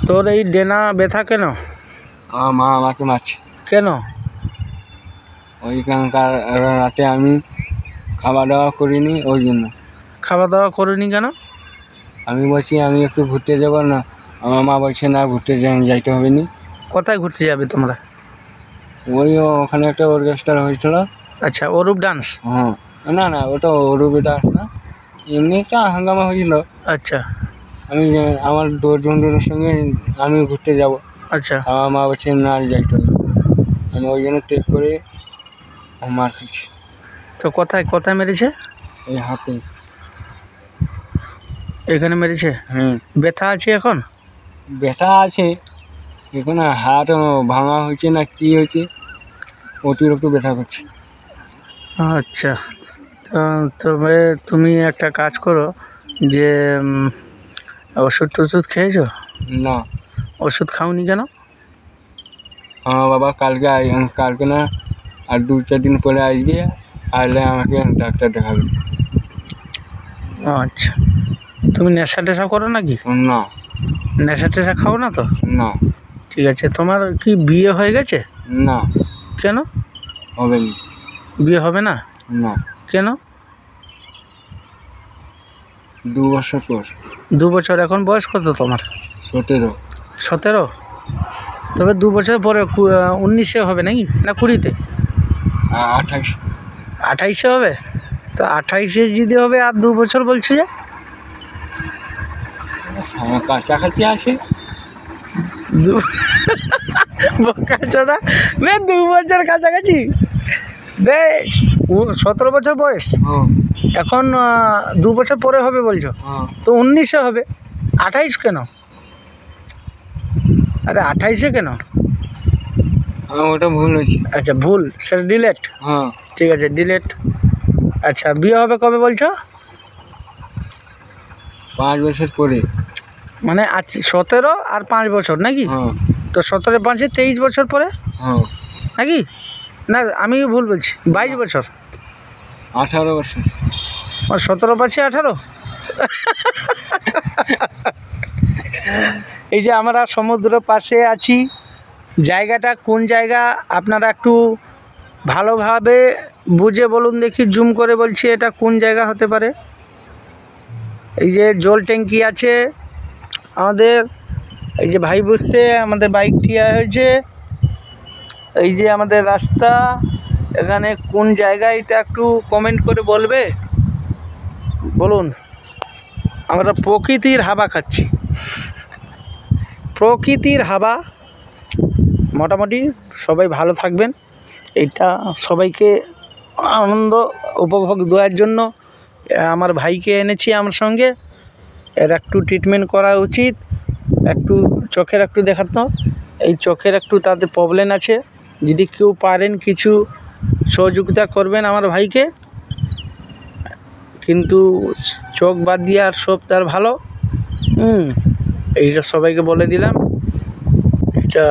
তোর এই ডেনা ব্যথা কেন? আমার মা আমাকে মারছে। কেন? ওইখানকার রাতে আমি খাওয়া দাওয়া করিনি, ওই জন্য। খাওয়া দাওয়া করিনি কেন? আমি বলছি আমি একটু ঘুরতে যাব না, আমার মা বলছে না ঘুরতে যাইতে হবে নি। কোথায় ঘুরতে যাবে তোমরা? ওই ওখানে একটা অর্কেস্ট্রা হয়েছিল। আচ্ছা, অরূপ ডান্স? হ্যাঁ, না না, ওটা অরূপে ডান্স না, এমনি একটা হাঙ্গামা হয়েছিল। আচ্ছা আমি আমার বন্ধুদের সঙ্গে আমি ঘুরতে যাব। আচ্ছা, আমার মা বলছে না যাইতে হবে। আমি ওই জন্য টেক করে মার খাচ্ছি। তো কোথায় কোথায় মেরেছে? এই হাতে। এখানে মেরেছে? হুম, ব্যথা আছে এখন? ব্যথা আছে এখন, হাত ভাঙা হয়েছে না কি হয়েছে, অতিরিক্ত ব্যথা করছে। আচ্ছা, তো তবে তুমি একটা কাজ করো, যে ওষুধ টষুধ খেয়েছো? না। ওষুধ খাওনি কেন? হ্যাঁ বাবা, কালকে না আর 2-4 দিন পরে আসবে, আসলে আমাকে ডাক্তার দেখাবে। আচ্ছা, তুমি নেশা টেশা করো নাকি? না। নেশা টেশা খাও না তো? না। ঠিক আছে, তোমার কি বিয়ে হয়ে গেছে? না, কেন হবে না। বিয়ে হবে না? না, কেন? 2 বছর পর। 2 বছর? এখন বয়স কত তোমার? 17। 17? তবে 2 বছর পরে 19-এ হবে নাকি, না 20-তে? 28। 28-এ হবে? তো 28-এ যদি হবে আর 2 বছর বলছে যে? কাছাকাছি আছে। বোকাচোদা, 2 বছর কাছাকাছি? বেশ, 17 বছর বয়স, হ্যাঁ। এখন 2 বছর পরে হবে বলছো? হ্যাঁ। তো 19-এ হবে, 28 কেন? আরে 28-এ কেন? ওটা ভুল হয়েছে। আচ্ছা, ভুল, সেটা ডিলেট। হ্যাঁ। ঠিক আছে, ডিলেট। আচ্ছা, বিয়ে হবে কবে বলছো? 5 বছর পরে। মানে আজ 17 আর 5 বছর নাকি? হ্যাঁ। তো 17 5-এ 23 বছর পরে হ্যাঁ। নাকি? না, আমি ভুল বলছি, 22 বছর। 18 বছর। 17 5-এ 18? এই যে আমরা সমুদ্র পাশে আছি, জায়গাটা কোন জায়গা আপনারা একটু ভালোভাবে বুঝে বলুন দেখি, জুম করে বলছি, এটা কোন জায়গা হতে পারে? এই যে জল ট্যাঙ্কি আছে আমাদের, এই যে ভাই বসছে, আমাদের বাইক টিয়া হয়েছে, এই যে আমাদের রাস্তা, এখানে কোন জায়গা এটা একটু কমেন্ট করে বলবে, বলুন। আমরা প্রকৃতির হাওয়া খাচ্ছি, প্রকৃতির হাওয়া। মোটামুটি সবাই ভালো থাকবেন, এটা সবাইকে আনন্দ উপভোগ দেওয়ার জন্য আমার ভাইকে এনেছি আমার সঙ্গে। এর একটু ট্রিটমেন্ট করা উচিত, একটু চোখের একটু দেখাতো, এই চোখের একটু তাদের প্রবলেম আছে, যদি কেউ পারেন কিছু সহযোগিতা করবেন আমার ভাইকে, কিন্তু চোখ বাদ দিয়ে আর সব তার ভালো। এইটা সবাইকে বলে দিলাম, এটা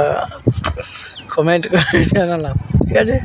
কমেন্ট করে জানালাম, ঠিক আছে।